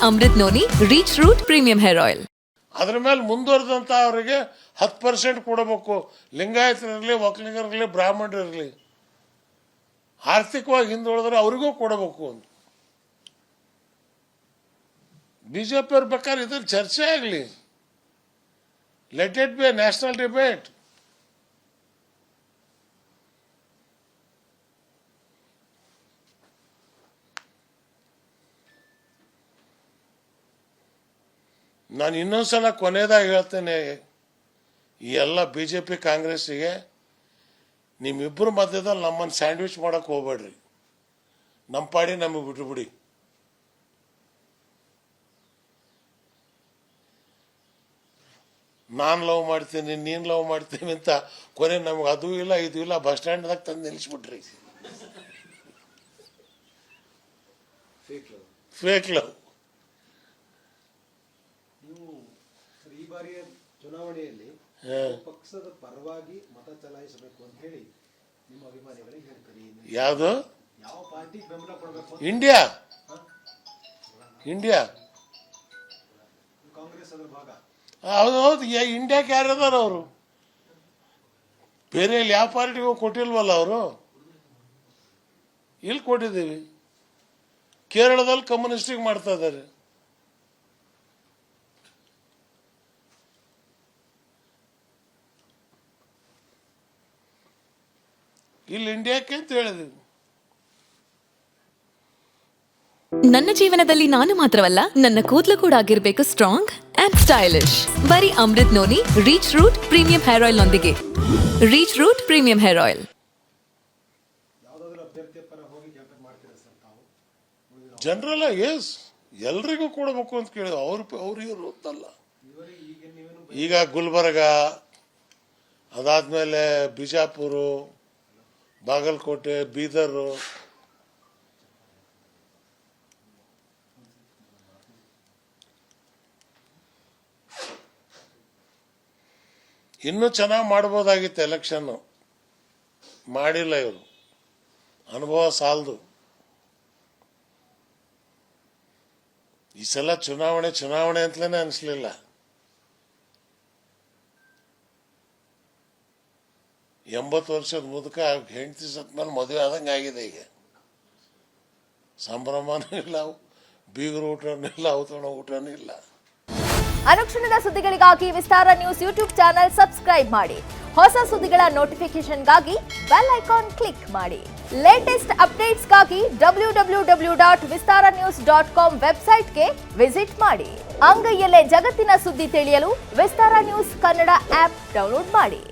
Amrit noni reach root premium hair oil. ಅದ್ರ ಮೇಲೆ ಮುಂದುವರೆದಂಥ ಅವರಿಗೆ 10% ಕೊಡಬೇಕು. ಲಿಂಗಾಯತರಿರಲಿ, ಒಕ್ಕಲಿಗರಿರಲಿ, ಬ್ರಾಹ್ಮಣರಿರಲಿ, ಆರ್ಥಿಕವಾಗಿ ಹಿಂದುಳಿದ್ರೆ ಅವರಿಗೂ ಕೊಡಬೇಕು ಅಂತ ಬಿಜೆಪಿ ಅವ್ರ ಬೇಕಾದ್ರೆ ಇದ್ರಲ್ಲಿ ಚರ್ಚೆ ಆಗಲಿ. Let it be A national debate. ನಾನು ಇನ್ನೊಂದ್ಸಲ ಕೊನೆಯದಾಗಿ ಹೇಳ್ತೇನೆ, ಈ ಎಲ್ಲ BJP ಕಾಂಗ್ರೆಸ್ಸಿಗೆ, ನಿಮ್ಮಿಬ್ಬರು ಮಧ್ಯದಲ್ಲಿ ನಮ್ಮನ್ನು ಸ್ಯಾಂಡ್ವಿಚ್ ಮಾಡೋಕೆ ಹೋಗ್ಬೇಡ್ರಿ. ನಮ್ಮ ಪಾಡಿ ನಮಗೆ ಬಿಟ್ಟುಬಿಡಿ. ನಾನು ಲವ್ ಮಾಡ್ತೀನಿ, ನೀನು ಲವ್ ಮಾಡ್ತೀನಿ ಅಂತ ಕೊನೆ ನಮ್ಗೆ ಅದು ಇಲ್ಲ ಇದು ಇಲ್ಲ ಬಸ್ ಸ್ಟ್ಯಾಂಡ್ದಾಗ ತಂದು ನಿಲ್ಲಿಸ್ಬಿಟ್ರಿ. Fake love. ಈ ಬಾರಿಯ ಚುನಾವಣೆಯಲ್ಲಿ ಪಕ್ಷದ ಪರವಾಗಿ ಮತ ಚಲಾಯಿಸಬೇಕು ಅಂತ ಹೇಳಿ ನಿಮ್ಮ ಅಭಿಮಾನಿಗಳಿಗೆ ಹೇಳ್ತೀರಿ. ಯಾವುದು? ಯಾವ ಪಾರ್ಟಿ ಬೆಂಬಲ ಕೊಡಬೇಕು? ಇಂಡಿಯಾ ಕಾಂಗ್ರೆಸ್ ಅದರ ಭಾಗ. ಹೌದು. ಇಂಡಿಯಾಕ್ಕೆ ಯಾರದಾರ ಅವರು? ಬೇರೆ ಯಾವ ಪಾರ್ಟಿಗೂ ಕೊಟ್ಟಿಲ್ವಲ್ಲ ಅವರು. ಇಲ್ಲಿ ಕೊಟ್ಟಿದ್ದೀವಿ. ಕೇರಳದಲ್ಲಿ ಕಮ್ಯುನಿಸ್ಟಿಗೆ ಮಾಡ್ತಾ ಇದ್ದಾರೆ. ಇಲ್ಲಿ ಇಂಡಿಯಾಕ್ಕೆ ಅಂತ ಹೇಳಿದ್ವಿ. ನನ್ನ ಜೀವನದಲ್ಲಿ ನಾನು ಮಾತ್ರವಲ್ಲ, ನನ್ನ ಕೂದಲು ಕೂಡ ಆಗಿರ್ಬೇಕು ಸ್ಟ್ರಾಂಗ್ ಅಂಡ್ ಸ್ಟೈಲಿಶ್. ಬರೀ Amrut noni reach root premium hair oil ನೊಂದಿಗೆ. Reach root premium hair oil. General ಎಸ್ ಎಲ್ರಿಗೂ ಕೊಡಬೇಕು ಅಂತ ಕೇಳಿದ್ರು. ಅವ್ರಿಗೆ ಗೊತ್ತಲ್ಲ. ಈಗ ಗುಲ್ಬರ್ಗ, ಅದಾದ್ಮೇಲೆ ಬಿಜಾಪುರ, ಬಾಗಲಕೋಟೆ, ಬೀದರು, ಇನ್ನೂ ಚೆನ್ನಾಗಿ ಮಾಡ್ಬೋದಾಗಿತ್ತು. ಎಲೆಕ್ಷನ್ನು ಮಾಡಿಲ್ಲ ಇವರು. ಅನುಭವ ಸಾಲದು. ಈ ಸಲ ಚುನಾವಣೆ ಅಂತಲೇ ಅನಿಸ್ಲಿಲ್ಲ. 80 ವರ್ಷದ ಮುದುಕ ಹೆಂಡತಿ ಸತ್ ಮೇಲೆ ಮದುವೆ ಆದಂಗೆ ಆಗಿದೆ. ಈಗ ಸಂಭ್ರಮನೂ ಇಲ್ಲ, ಬೀಗರ ಊಟನೂ ಇಲ್ಲ, ಔತಣ ಊಟನೂ ಇಲ್ಲ. ಅನುಕ್ಷಣದ ಸುದ್ದಿಗಳಿಗಾಗಿ ವಿಸ್ತಾರ ನ್ಯೂಸ್ ಯೂಟ್ಯೂಬ್ ಚಾನೆಲ್ ಸಬ್ಸ್ಕ್ರೈಬ್ ಮಾಡಿ. ಹೊಸ ಸುದ್ದಿಗಳ ನೋಟಿಫಿಕೇಶನ್ಗಾಗಿ ಬೆಲ್ ಐಕಾನ್ ಕ್ಲಿಕ್ ಮಾಡಿ. ಲೇಟೆಸ್ಟ್ ಅಪ್ಡೇಟ್ಸ್ಗಾಗಿ www.vistaranews.com ವೆಬ್ಸೈಟ್ಗೆ ವಿಸಿಟ್ ಮಾಡಿ. ಅಂಗೈಯಲ್ಲೇ ಜಗತ್ತಿನ ಸುದ್ದಿ ತಿಳಿಯಲು ವಿಸ್ತಾರ ನ್ಯೂಸ್ ಕನ್ನಡ ಆಪ್ ಡೌನ್ಲೋಡ್ ಮಾಡಿ.